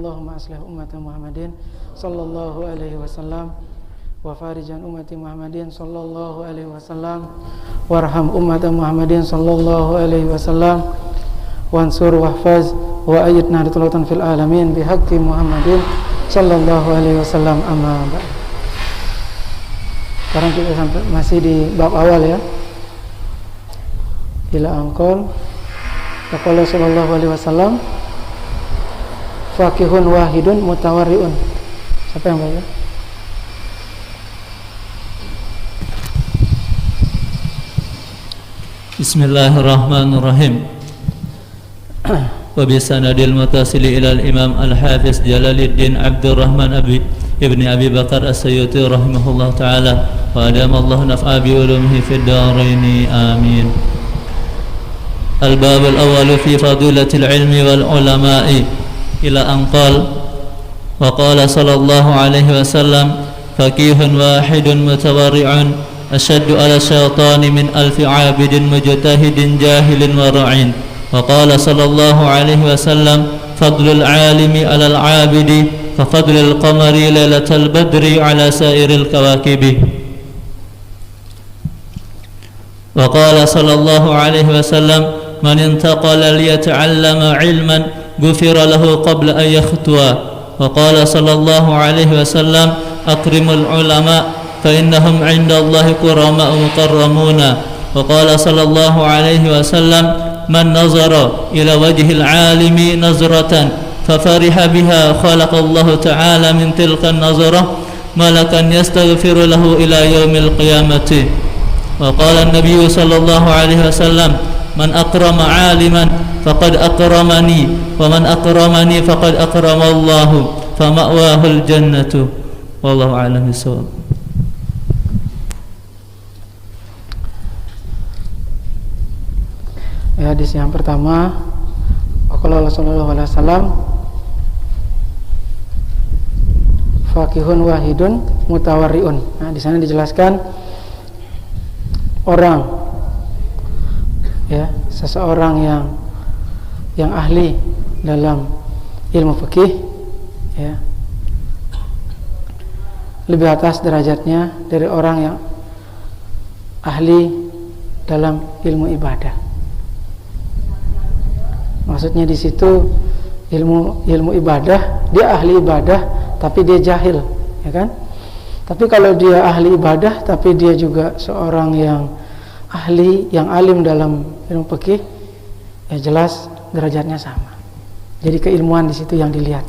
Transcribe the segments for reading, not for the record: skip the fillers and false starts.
Allahumma aslih ummata Muhammadin sallallahu alaihi wasallam wa farijan ummati Muhammadin sallallahu alaihi wasallam warham ummata Muhammadin sallallahu alaihi wasallam wansur wahfaz wa ayyidna ritulatan fil alamin bihaqqi Muhammadin sallallahu alaihi wasallam. Amma ba'd. Sekarang kita sampai masih di bab awal ya. Ila angkol Qala sallallahu alaihi wasallam faqihun wahidun mutawarriun. Siapa yang baca? Bismillahirrahmanirrahim. Wa bi sanadil muttasil ila al-Imam al-Hafiz Jalaluddin Abdurrahman ibn Abi Bakar As-Sayyuti rahimahullah ta'ala wa adama Allah naf'a bi ulumihi fid dharain amin. Al-bab al-awwal fi fadilatil ilmi wal ulama'i ila an qala wa qala sallallahu alaihi wasallam faqihun wahidun mutawarri'un ashaddu ala syaitani min alfi 'abidin mujtahidin jahilin wara'in. وقال صلى الله عليه وسلم فضل العالم على العابد كفضل القمر ليلة البدر على سائر الكواكب. وقال صلى الله عليه وسلم من انتقل ليتعلم علما غفر له قبل أن يخطو. وقال صلى الله عليه وسلم أكرم العلماء فإنهم عند الله كرماء مكرمون. وقال صلى الله عليه وسلم من نظر إلى وجه العالم نظرة ففرح بها خلق الله تعالى من تلك النظرة ملكا يستغفر له إلى يوم القيامة. وقال النبي صلى الله عليه وسلم من أكرم عالما فقد أكرمني ومن أكرمني فقد أكرم الله فمأواه الجنة والله أعلم بالصواب. Hadis yang pertama, qala sallallahu alaihi wasallam faqihun wahidun mutawarriun. Nah, di sana dijelaskan orang ya, seseorang yang ahli dalam ilmu fikih ya, lebih atas derajatnya dari orang yang ahli dalam ilmu ibadah. Maksudnya di situ ilmu ibadah, dia ahli ibadah tapi dia jahil, ya kan? Tapi kalau dia ahli ibadah tapi dia juga seorang yang ahli, yang alim dalam ilmu fikih, ya jelas derajatnya sama. Jadi keilmuan di situ yang dilihat.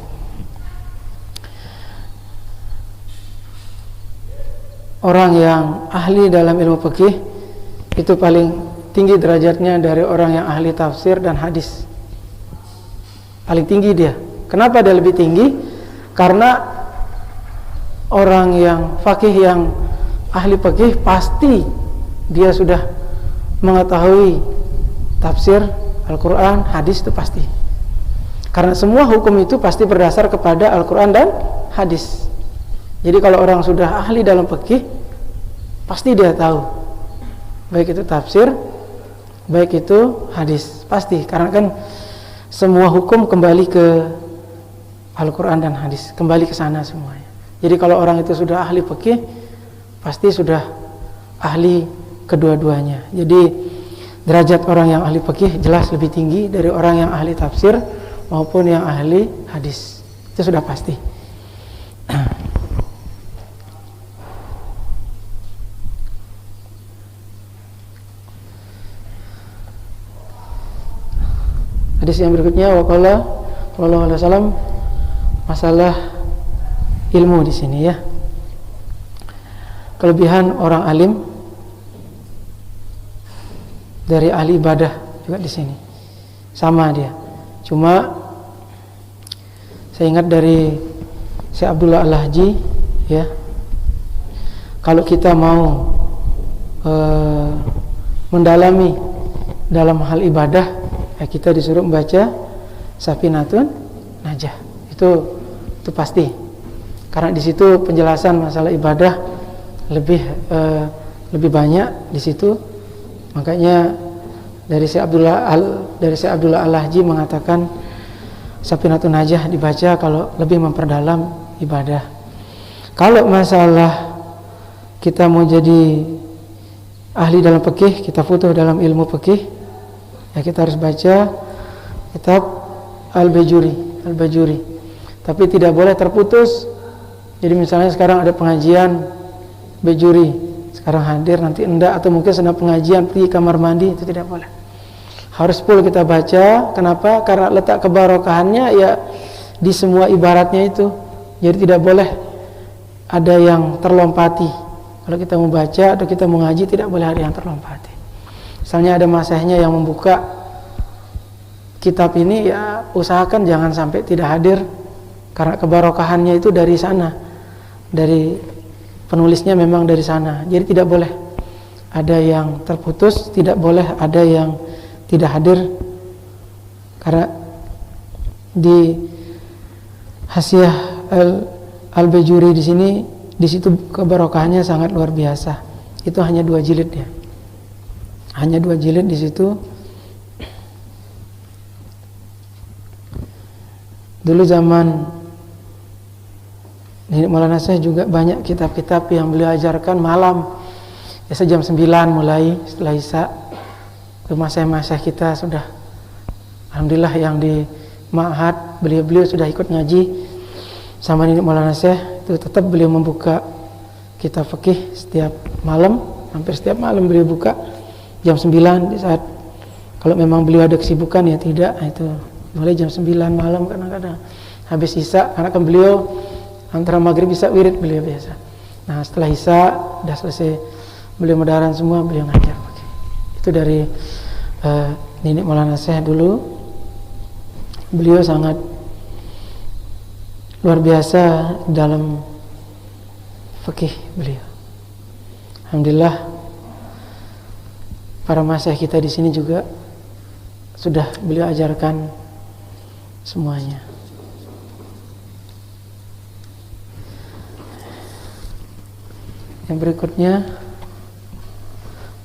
Orang yang ahli dalam ilmu fikih itu paling tinggi derajatnya dari orang yang ahli tafsir dan hadis. Paling tinggi dia. Kenapa dia lebih tinggi? Karena orang yang fakih, yang ahli fikih, pasti dia sudah mengetahui tafsir Al-Quran, hadis, itu pasti. Karena semua hukum itu pasti berdasar kepada Al-Quran dan hadis. Jadi kalau orang sudah ahli dalam fikih, pasti dia tahu, baik itu tafsir, baik itu hadis, pasti. Karena kan semua hukum kembali ke Al-Quran dan hadis, kembali ke sana semuanya. Jadi kalau orang itu sudah ahli fikih, pasti sudah ahli kedua-duanya. Jadi derajat orang yang ahli fikih jelas lebih tinggi dari orang yang ahli tafsir maupun yang ahli hadis. Itu sudah pasti. Hadis yang berikutnya waqala sallallahu alaihi wasallam, masalah ilmu di sini ya. Kelebihan orang alim dari ahli ibadah juga di sini. Sama dia. Cuma saya ingat dari Syekh Abdullah Al-Lahji ya. Kalau kita mau mendalami dalam hal ibadah, ya kita disuruh membaca Safinatun Najah. Itu pasti. Karena di situ penjelasan masalah ibadah lebih banyak di situ. Makanya dari Syekh Abdullah Al-Lahji mengatakan Safinatun Najah dibaca kalau lebih memperdalam ibadah. Kalau masalah kita mau jadi ahli dalam fikih, kita futuh dalam ilmu fikih, ya kita harus baca kitab Al-Bajuri. Tapi tidak boleh terputus. Jadi misalnya sekarang ada pengajian Bajuri, sekarang hadir, nanti enggak, atau mungkin sedang pengajian pergi kamar mandi, itu tidak boleh. Harus full kita baca. Kenapa? Karena letak kebarokahannya ya di semua ibaratnya itu. Jadi tidak boleh ada yang terlompati. Kalau kita mau baca atau kita mau ngaji, tidak boleh ada yang terlompati. Misalnya ada masahnya yang membuka kitab ini, ya usahakan jangan sampai tidak hadir, karena kebarokahannya itu dari sana, dari penulisnya memang dari sana. Jadi tidak boleh ada yang terputus, tidak boleh ada yang tidak hadir, karena di Hasyiah Al-Bajuri di sini, di situ kebarokahannya sangat luar biasa. Itu hanya 2 jilid ya, hanya 2 jilid di situ. Dulu zaman Nenek Maulana saya juga banyak kitab-kitab yang beliau ajarkan malam. Biasa jam 9 mulai setelah Isya. Masih kita sudah, alhamdulillah yang di Ma'had beliau sudah ikut ngaji sama Nenek Maulana saya. Itu tetap beliau membuka kitab fikih setiap malam, hampir setiap malam beliau buka jam 9 di saat kalau memang beliau ada kesibukan ya tidak, itu mulai jam 9 malam kadang-kadang habis Isya, karena kan beliau antara maghrib Isya wirid beliau biasa. Nah setelah Isya udah selesai beliau mudaharan semua, beliau ngajar. Itu dari Nenek Maulana saya dulu. Beliau sangat luar biasa dalam fikih beliau. Alhamdulillah para masyayikh kita di sini juga sudah beliau ajarkan semuanya. Yang berikutnya,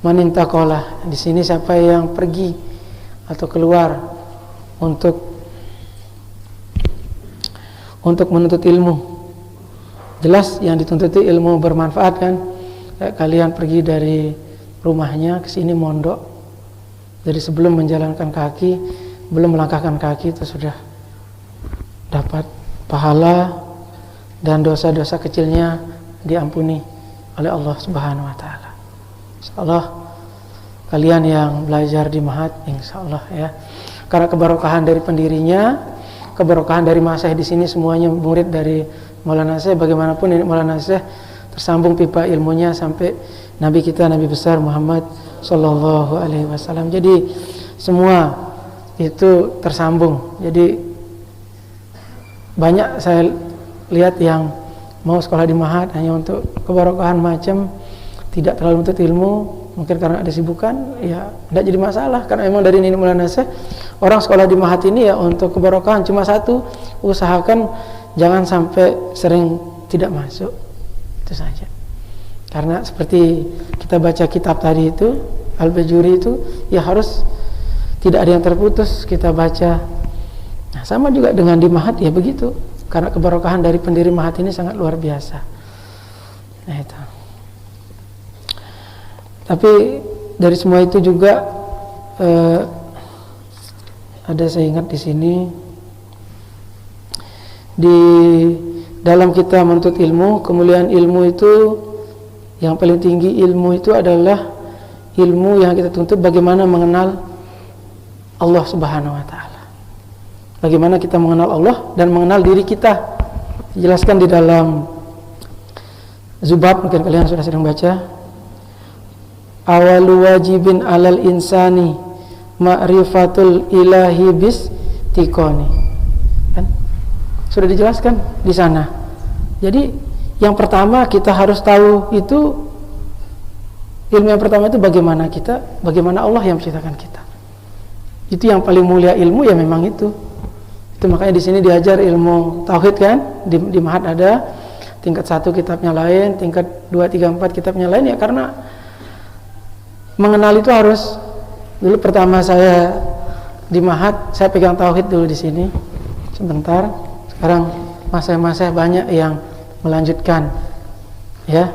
manintaqalah. Di sini siapa yang pergi atau keluar untuk menuntut ilmu. Jelas yang dituntut itu ilmu bermanfaat kan. Kalian pergi dari rumahnya ke sini mondok. Jadi sebelum menjalankan kaki, belum melangkahkan kaki itu sudah dapat pahala dan dosa-dosa kecilnya diampuni oleh Allah Subhanahu wa taala. Insyaallah kalian yang belajar di Ma'had, insyaallah ya. Karena kebarokahan dari pendirinya, kebarokahan dari masyayikh di sini semuanya murid dari Maulana Syekh, bagaimanapun ini Maulana Syekh tersambung pipa ilmunya sampai Nabi kita, Nabi besar Muhammad sallallahu alaihi wasallam. Jadi semua itu tersambung. Jadi banyak saya lihat yang mau sekolah di Ma'had hanya untuk kebarokahan macam, tidak terlalu untuk ilmu, mungkin karena ada sibukan, ya tidak jadi masalah. Karena memang dari Nenek Maulana Syekh, orang sekolah di Ma'had ini ya untuk kebarokahan cuma satu, usahakan jangan sampai sering tidak masuk, itu saja. Karena seperti kita baca kitab tadi itu Al-Bajuri itu, ya harus tidak ada yang terputus kita baca. Nah, sama juga dengan di Ma'had ya begitu. Karena kebarokahan dari pendiri Ma'had ini sangat luar biasa. Nah itu. Tapi dari semua itu juga ada saya ingat di sini, di dalam kita menuntut ilmu, kemuliaan ilmu itu yang paling tinggi, ilmu itu adalah ilmu yang kita tuntut bagaimana mengenal Allah Subhanahu wa taala. Bagaimana kita mengenal Allah dan mengenal diri kita. Dijelaskan di dalam Zubab, mungkin kalian sudah sering baca. Awalu wajibin alal insani ma'rifatul ilahi bis tiqoni. Kan? Sudah dijelaskan di sana. Jadi yang pertama kita harus tahu itu, ilmu yang pertama itu bagaimana Allah yang menciptakan kita. Itu yang paling mulia ilmu ya memang itu. Itu makanya di sini diajar ilmu tauhid kan, di Ma'had ada tingkat 1 kitabnya lain, tingkat 2, 3, 4 kitabnya lain, ya karena mengenal itu harus. Dulu pertama saya di Ma'had, saya pegang tauhid dulu di sini. sebentar. Sekarang masih banyak yang melanjutkan, ya,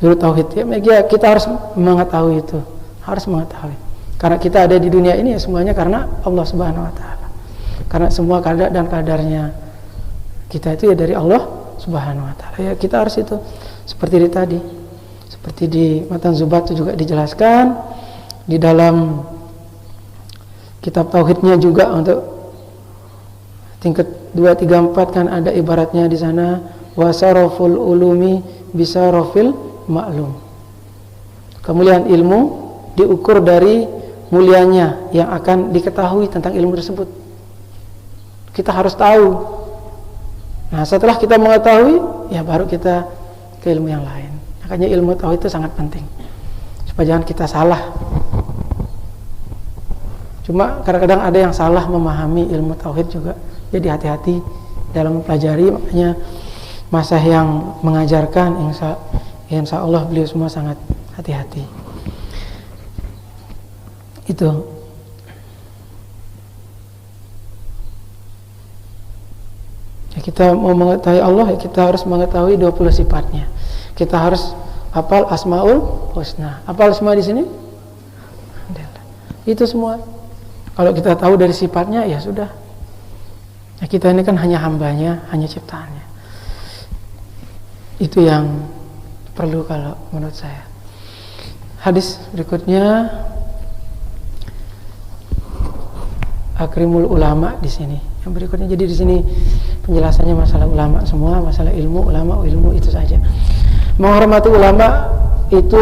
dulu tauhid. Ya, kita harus mengetahui itu, harus mengetahui. Karena kita ada di dunia ini ya semuanya karena Allah Subhanahu Wa Taala. Karena semua kadar dan kadarnya kita itu ya dari Allah Subhanahu Wa Taala. Ya kita harus itu. Seperti tadi, seperti di Matan Zubat itu juga dijelaskan di dalam kitab tauhidnya juga untuk tingkat 2, 3, 4 kan ada ibaratnya di sana wasaroful ulumi bisarofil maklum. Kemuliaan ilmu diukur dari mulianya yang akan diketahui tentang ilmu tersebut. Kita harus tahu. Nah, setelah kita mengetahui, ya baru kita ke ilmu yang lain. Makanya ilmu tauhid itu sangat penting. Supaya jangan kita salah. Cuma kadang-kadang ada yang salah memahami ilmu tauhid juga. Jadi hati-hati dalam mempelajari. Makanya masa yang mengajarkan insya Allah beliau semua sangat hati-hati. Itu. Ya, kita mau mengetahui Allah, ya kita harus mengetahui 20 sifatnya. Kita harus hafal Asmaul Husna. Hafal semua di sini? Itu semua. Kalau kita tahu dari sifatnya, ya sudah. Ya, kita ini kan hanya hambanya, hanya ciptaannya. Itu yang perlu kalau menurut saya. Hadis berikutnya akrimul ulama di sini. Yang berikutnya jadi di sini penjelasannya masalah ulama semua, masalah ilmu, ulama, ilmu itu saja. Menghormati ulama itu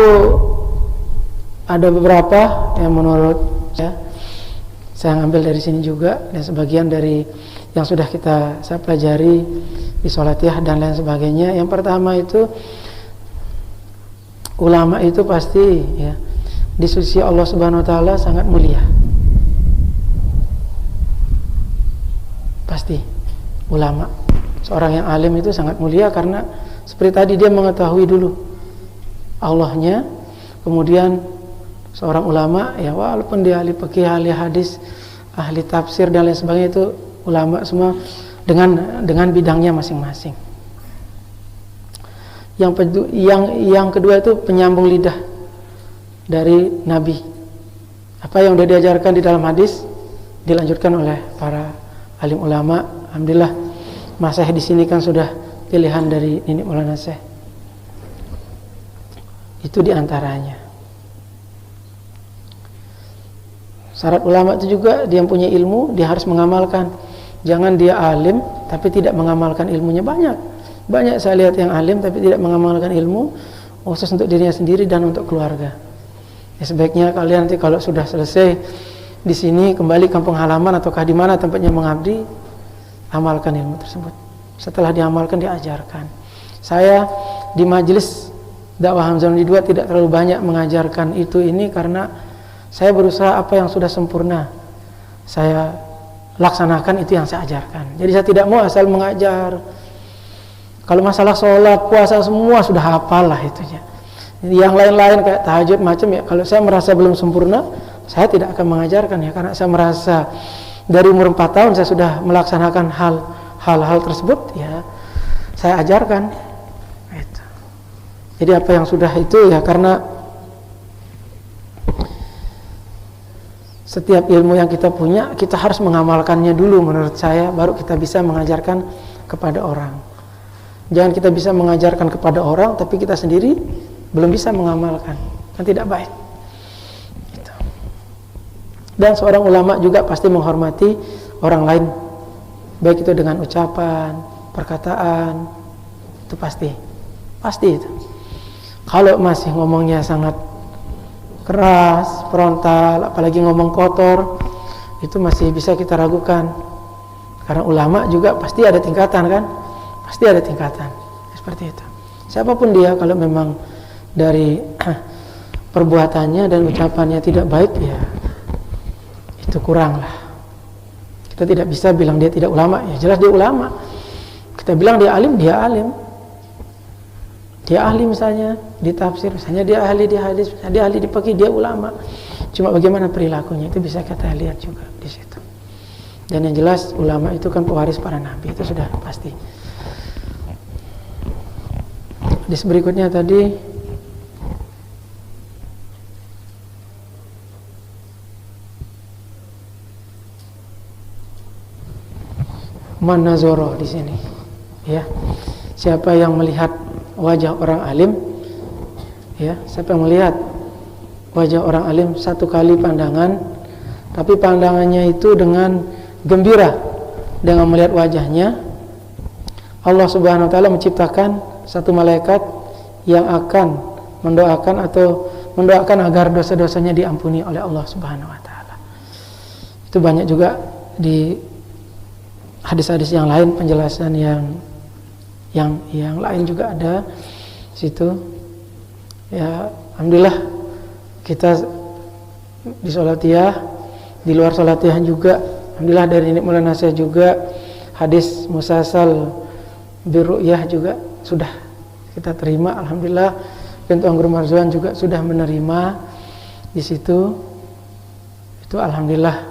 ada beberapa yang menurut saya ambil dari sini juga, dan sebagian dari yang sudah saya pelajari di Sholatiyah dan lain sebagainya. Yang pertama itu ulama itu pasti ya di sisi Allah Subhanahu Wa Taala sangat mulia. Pasti ulama, seorang yang alim itu sangat mulia karena seperti tadi dia mengetahui dulu Allahnya, kemudian seorang ulama ya walaupun dia ahli fikih, ahli hadis, ahli tafsir dan lain sebagainya, itu ulama semua dengan bidangnya masing-masing. Yang kedua itu penyambung lidah dari Nabi. Apa yang sudah diajarkan di dalam hadis dilanjutkan oleh para alim ulama. Alhamdulillah Mas Syekh di sini kan sudah pilihan dari Nini Maulana Syekh. Itu diantaranya. Syarat ulama itu juga dia punya ilmu, dia harus mengamalkan. Jangan dia alim tapi tidak mengamalkan ilmunya. Banyak saya lihat yang alim tapi tidak mengamalkan ilmu khusus untuk dirinya sendiri dan untuk keluarga. Ya, sebaiknya kalian nanti kalau sudah selesai di sini kembali kampung halaman ataukah di mana tempatnya mengabdi, amalkan ilmu tersebut. Setelah diamalkan diajarkan. Saya di majelis dakwah Hamzah di 2 tidak terlalu banyak mengajarkan ini karena saya berusaha apa yang sudah sempurna saya laksanakan, itu yang saya ajarkan. Jadi saya tidak mau asal mengajar. Kalau masalah sholat, puasa semua sudah hafal lah itunya. Yang lain-lain kayak tahajud macam ya, kalau saya merasa belum sempurna, saya tidak akan mengajarkan ya, karena saya merasa dari umur 4 tahun saya sudah melaksanakan hal-hal tersebut ya, saya ajarkan. Gitu. Jadi apa yang sudah itu ya, karena setiap ilmu yang kita punya kita harus mengamalkannya dulu menurut saya, baru kita bisa mengajarkan kepada orang. Jangan kita bisa mengajarkan kepada orang tapi kita sendiri belum bisa mengamalkan, kan tidak baik. Dan seorang ulama juga pasti menghormati orang lain, baik itu dengan ucapan, perkataan, itu pasti itu. Kalau masih ngomongnya sangat keras, frontal, apalagi ngomong kotor, itu masih bisa kita ragukan. Karena ulama juga pasti ada tingkatan kan, pasti ada tingkatan seperti itu. Siapapun dia, kalau memang dari perbuatannya dan ucapannya tidak baik ya, itu kurang lah. Kita tidak bisa bilang dia tidak ulama, ya jelas dia ulama. Kita bilang dia alim, dia alim. Dia ahli misalnya di tafsir, misalnya dia ahli di hadis, misalnya dia ahli di fikih, dia ulama. Cuma bagaimana perilakunya itu bisa kita lihat juga di situ. Dan yang jelas ulama itu kan pewaris para nabi, itu sudah pasti. Hadis berikutnya tadi man nazara di sini. Ya. Siapa yang melihat wajah orang alim, ya, siapa yang melihat wajah orang alim satu kali pandangan, tapi pandangannya itu dengan gembira dengan melihat wajahnya, Allah Subhanahu wa taala menciptakan satu malaikat yang akan mendoakan agar dosa-dosanya diampuni oleh Allah Subhanahu wa taala. Itu banyak juga di hadis-hadis yang lain penjelasan yang lain juga ada situ. Ya, alhamdulillah kita di Sholatiyah, di luar Sholatiyah juga, alhamdulillah dari Nik Maulana saya juga hadis musalsal birru'yah juga sudah kita terima, alhamdulillah. Dan Tuan Guru Marzuan juga sudah menerima di situ. Itu alhamdulillah.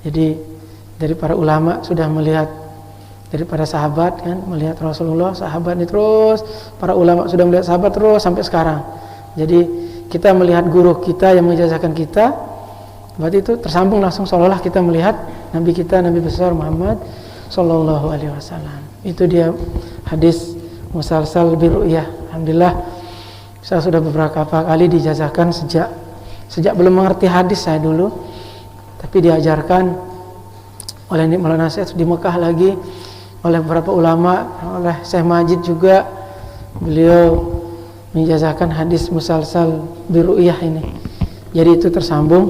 Jadi dari para ulama sudah melihat, dari para sahabat kan melihat Rasulullah, sahabat ini terus, para ulama sudah melihat sahabat terus sampai sekarang. Jadi kita melihat guru kita yang menjazahkan kita, berarti itu tersambung langsung seolah-olah kita melihat Nabi kita, Nabi besar Muhammad Sallallahu Alaihi Wasallam. Itu dia hadis musalsal birru'yah. Alhamdulillah saya sudah beberapa kali dijazahkan sejak belum mengerti hadis saya dulu, tapi diajarkan oleh Nik Maulana Syekh di Mekah lagi, oleh beberapa ulama, oleh Syekh Majid juga, beliau menjazahkan hadis musalsal birru'yah ini. Jadi itu tersambung,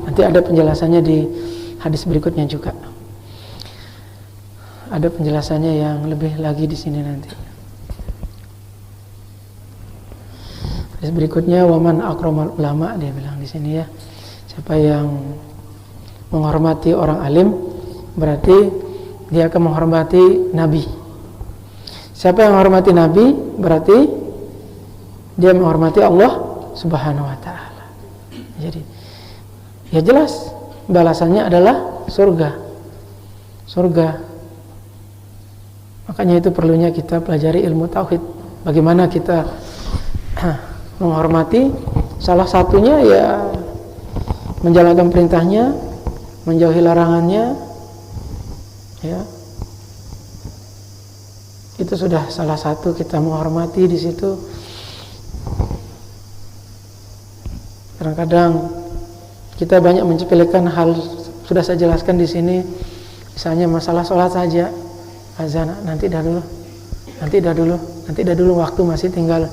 nanti ada penjelasannya di hadis berikutnya juga. Ada penjelasannya yang lebih lagi di sini nanti. Hadis berikutnya waman akramal ulama, dia bilang di sini ya. Siapa yang menghormati orang alim, berarti dia akan menghormati Nabi. Siapa yang menghormati Nabi, berarti dia menghormati Allah Subhanahu wa taala. Jadi ya jelas balasannya adalah surga. Surga. Makanya itu perlunya kita pelajari ilmu tauhid. Bagaimana kita menghormati, salah satunya ya menjalankan perintahnya, menjauhi larangannya. Ya. Itu sudah salah satu kita menghormati di situ. Kadang-kadang kita banyak menyepelekan hal, sudah saya jelaskan di sini. Misalnya masalah sholat saja, azan nanti dah dulu, waktu masih tinggal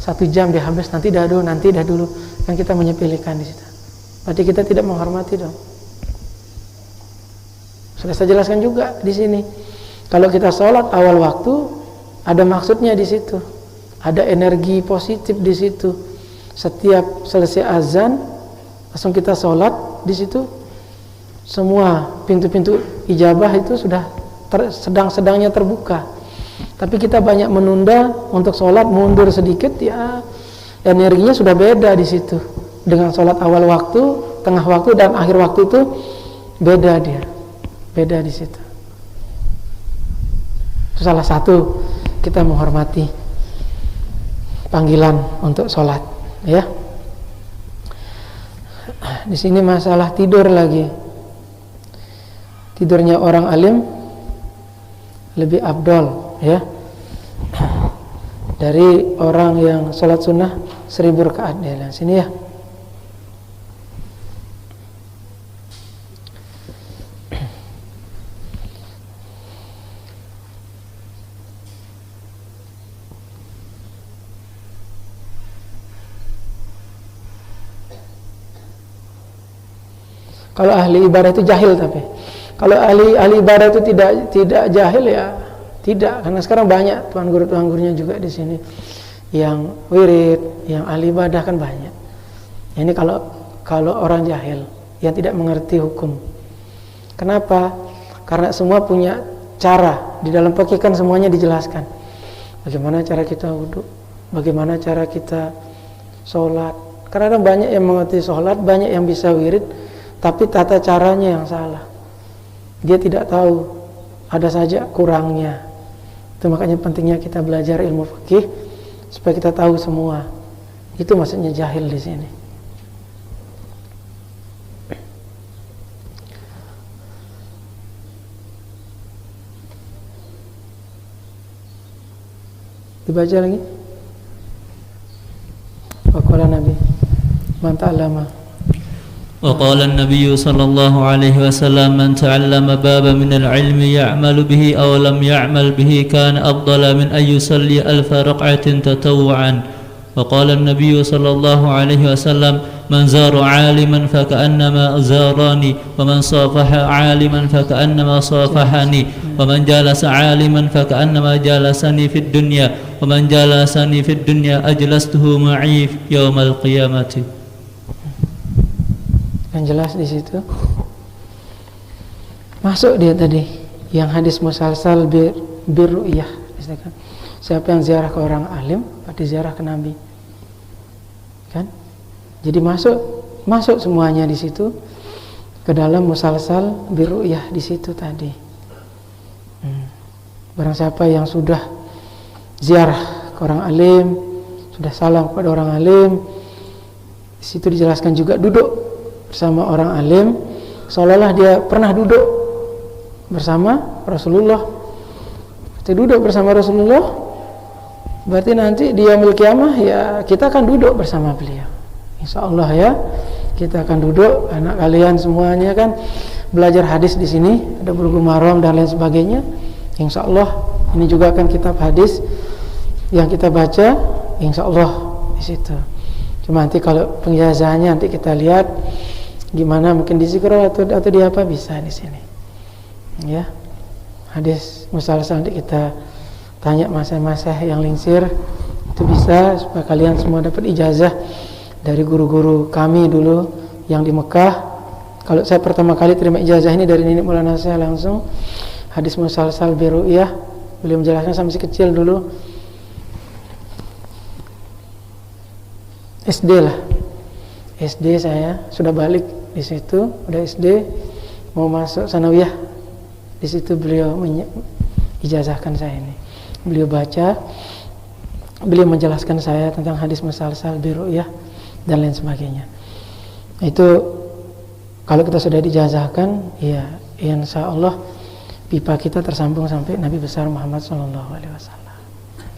1 jam dia habis, nanti dah dulu, kan kita menyepelekan di situ. Berarti kita tidak menghormati dong. Sudah saya jelaskan juga di sini. Kalau kita sholat awal waktu, ada maksudnya di situ, ada energi positif di situ. Setiap selesai azan, langsung kita sholat di situ. Semua pintu-pintu ijabah itu sudah sedang-sedangnya terbuka. Tapi kita banyak menunda untuk sholat, mundur sedikit, ya energinya sudah beda di situ. Dengan sholat awal waktu, tengah waktu, dan akhir waktu itu beda dia. Beda di situ. Itu salah satu kita menghormati panggilan untuk sholat, ya. Di sini masalah tidur lagi. Tidurnya orang alim lebih afdal, ya, dari orang yang sholat sunnah 1000 rakaat. Di sini ya. Kalau ahli ibadah itu jahil, tapi kalau ahli ibadah itu tidak jahil ya tidak, karena sekarang banyak tuan gurunya juga di sini yang wirid, yang ahli ibadah kan banyak. Ini kalau orang jahil yang tidak mengerti hukum. Kenapa? Karena semua punya cara, di dalam fikih kan semuanya dijelaskan. Bagaimana cara kita wudhu, bagaimana cara kita sholat. Karena banyak yang mengerti sholat, banyak yang bisa wirid, tapi tata caranya yang salah. dia tidak tahu, ada saja kurangnya. Itu makanya pentingnya kita belajar ilmu fikih supaya kita tahu semua. Itu maksudnya jahil di sini. Dibaca lagi. Waqala Nabi man ta'allama. وقال النبي صلى الله عليه وسلم من تعلم بابا من العلم يعمل به أو لم يعمل به كان أفضل من أن يصلي 1000 ركعة تطوعا. وقال النبي صلى الله عليه وسلم من زار عالما فكأنما زارني ومن صافح عالما فكأنما صافحني ومن جالس عالما فكأنما جالسني في الدنيا ومن جالسني في الدنيا أجلسته معي يوم القيامة. Yang jelas di situ masuk dia tadi yang hadis musalsal birru'yah. Siapa yang ziarah ke orang alim berarti ziarah ke Nabi, kan? Jadi masuk semuanya di situ ke dalam musalsal birru'yah di situ tadi. Barang siapa yang sudah ziarah ke orang alim, sudah salam kepada orang alim, di situ dijelaskan juga duduk bersama orang alim seolah-olah dia pernah duduk bersama Rasulullah. Berarti duduk bersama Rasulullah berarti nanti di yaumil qiyamah ya kita akan duduk bersama beliau, insyaallah ya. Kita akan duduk, anak kalian semuanya kan belajar hadis di sini, ada Bulughul Maram dan lain sebagainya. Insyaallah ini juga akan kitab hadis yang kita baca, insyaallah di situ. Cuma nanti kalau penjelasannya nanti kita lihat gimana, mungkin di Zikrul atau di apa bisa di sini. Ya. Hadis musalsal nanti kita tanya masa-masa yang lingsir itu bisa supaya kalian semua dapat ijazah dari guru-guru kami dulu yang di Mekah. Kalau saya pertama kali terima ijazah ini dari Nenek Maulana saya langsung hadis musalsal birru'yah. Beliau menjelaskan saya masih kecil dulu. SD lah. SD saya sudah balik di situ, udah SD mau masuk sanawiyah. Di situ beliau ijazahkan saya ini. Beliau baca, beliau menjelaskan saya tentang hadis musalsal birru'yah dan lain sebagainya. Itu kalau kita sudah dijazahkan, ya insyaallah pipa kita tersambung sampai Nabi besar Muhammad SAW.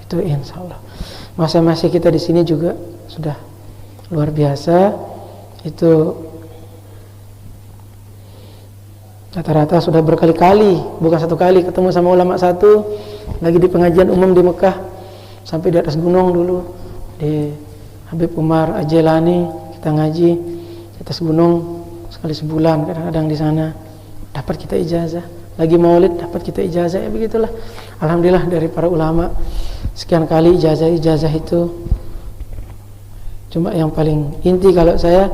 Itu insyaallah. Masa-masa kita di sini juga sudah luar biasa. Itu rata-rata sudah berkali-kali, bukan satu kali ketemu sama ulama satu lagi di pengajian umum di Mekah, sampai di atas gunung dulu di Habib Umar Ajelani kita ngaji di atas gunung sekali sebulan kadang-kadang di sana, dapat kita ijazah. Lagi maulid dapat kita ijazah, ya begitulah. Alhamdulillah dari para ulama sekian kali ijazah itu. Cuma yang paling inti kalau saya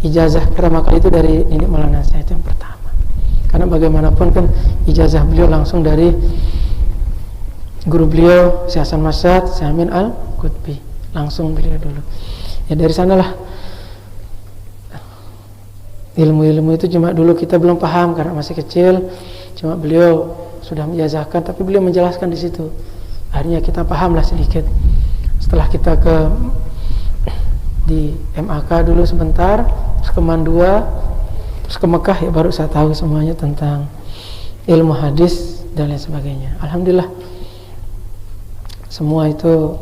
ijazah pertama kali itu dari Nenek Maulana saya, itu yang pertama. Karena bagaimanapun kan ijazah beliau langsung dari guru beliau Syekh Hasan Masad, Syekh Amin Al-Qutbi, langsung beliau dulu. Ya dari sanalah ilmu-ilmu itu. Cuma dulu kita belum paham karena masih kecil. Cuma beliau sudah menjazahkan, tapi beliau menjelaskan di situ. Akhirnya kita pahamlah sedikit. Setelah kita di MAK dulu sebentar, terus ke Mandua, terus ke Mekah, ya baru saya tahu semuanya tentang ilmu hadis dan lain sebagainya. Alhamdulillah semua itu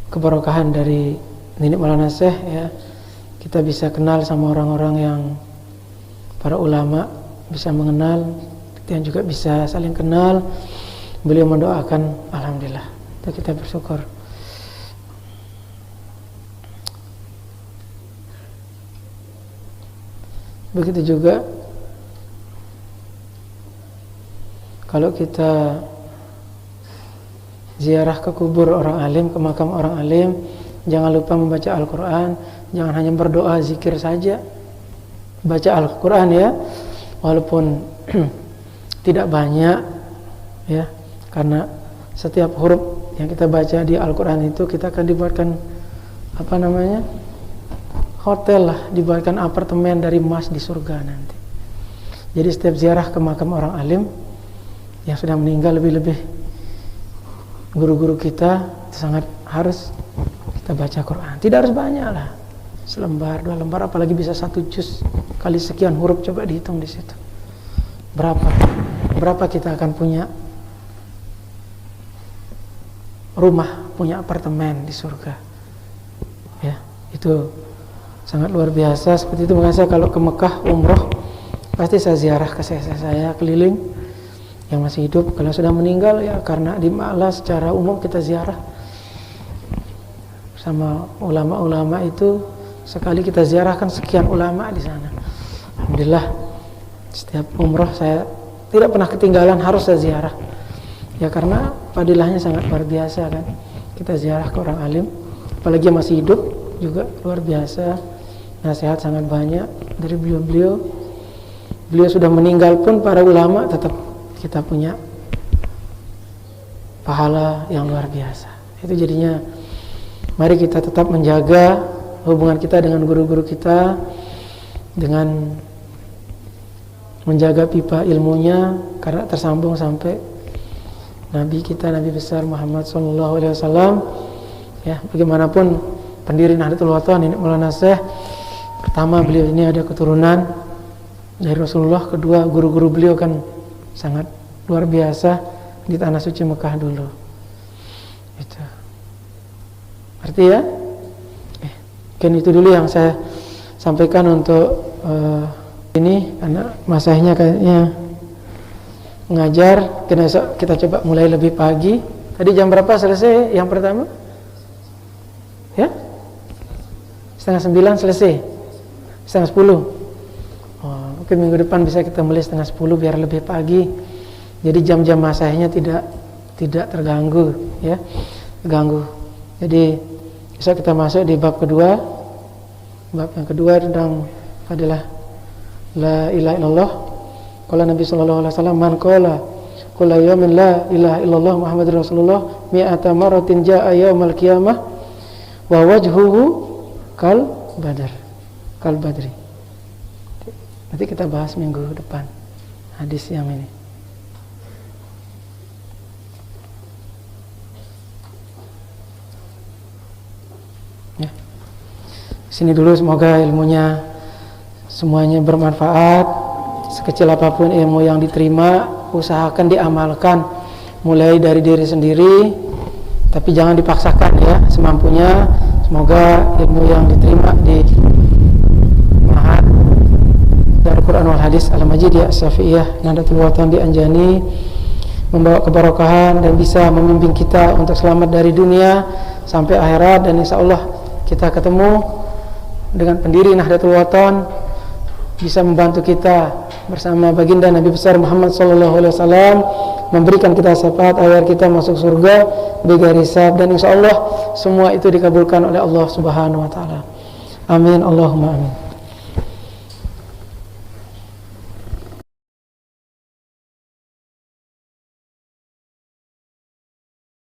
keberkahan dari Nenek Maulana Syekh, ya. Kita bisa kenal sama orang-orang yang para ulama, bisa mengenal, dan juga bisa saling kenal. Beliau mendoakan, alhamdulillah, itu kita bersyukur. Begitu juga kalau kita ziarah ke kubur orang alim, ke makam orang alim, jangan lupa membaca Al-Quran. Jangan hanya berdoa, zikir saja. Baca Al-Quran, ya, walaupun tidak banyak, ya, karena setiap huruf yang kita baca di Al-Quran itu kita akan dibuatkan hotel lah, dibuatkan apartemen dari emas di surga nanti. Jadi setiap ziarah ke makam orang alim yang sudah meninggal, lebih-lebih guru-guru kita, itu sangat harus kita baca Quran. Tidak harus banyak lah, selembar, 2 lembar, apalagi bisa 1 juz kali sekian huruf, coba dihitung di situ. Berapa kita akan punya rumah, punya apartemen di surga. Ya, itu sangat luar biasa. Seperti itu, makanya saya kalau ke Mekah umroh pasti saya ziarah ke saya keliling yang masih hidup. Kalau sudah meninggal ya karena di Ma'la secara umum kita ziarah sama ulama-ulama itu. Sekali kita ziarahkan sekian ulama di sana. Alhamdulillah setiap umroh saya tidak pernah ketinggalan, harus saya ziarah. Ya karena fadilahnya sangat luar biasa kan. Kita ziarah ke orang alim, apalagi yang masih hidup juga luar biasa. Nasihat sangat banyak dari beliau-beliau. Beliau sudah meninggal pun para ulama tetap kita punya pahala yang luar biasa. Itu jadinya mari kita tetap menjaga hubungan kita dengan guru-guru kita, dengan menjaga pipa ilmunya, karena tersambung sampai Nabi kita, Nabi besar Muhammad SAW. Ya, bagaimanapun pendiri Nahdlatul Ulama ini Maulana Syekh, pertama beliau ini ada keturunan dari Rasulullah, kedua guru-guru beliau kan sangat luar biasa di tanah suci Mekah dulu. Itu. Arti ya? Mungkin itu dulu yang saya sampaikan untuk ini, karena masanya kayaknya mengajar. Kita coba mulai lebih pagi. Tadi jam berapa selesai yang pertama? Ya? 8:30 selesai. 9:30. Mungkin minggu depan bisa kita mulai 9:30 biar lebih pagi. Jadi jam-jam masanya tidak terganggu, ya. Terganggu. Jadi besok kita masuk di bab kedua. Bab yang kedua tentang adalah la ilaha illallah. Qala Nabi sallallahu alaihi wasallam, man qala kullu yawmin la ilaha illallah Muhammadur Rasulullah mi'ata maratin jaa yaumal qiyamah wa wajhuhu kal badri. Nanti kita bahas minggu depan hadis yang ini. Ya. Sini dulu, semoga ilmunya semuanya bermanfaat. Sekecil apapun ilmu yang diterima, usahakan diamalkan mulai dari diri sendiri, tapi jangan dipaksakan ya, semampunya. Semoga ilmu yang diterima di Ma'had Darul Quran wal Hadis Al-Majidiyah Syafi'iyah Nahdlatul Ulama di Anjani membawa keberkahan dan bisa membimbing kita untuk selamat dari dunia sampai akhirat, dan insya Allah kita ketemu dengan pendiri Nahdlatul Ulama, bisa membantu kita bersama baginda Nabi besar Muhammad SAW, memberikan kita syafaat agar kita masuk surga bighairi hisab, dan insya Allah semua itu dikabulkan oleh Allah Subhanahu Wa Taala. Amin Allahumma amin.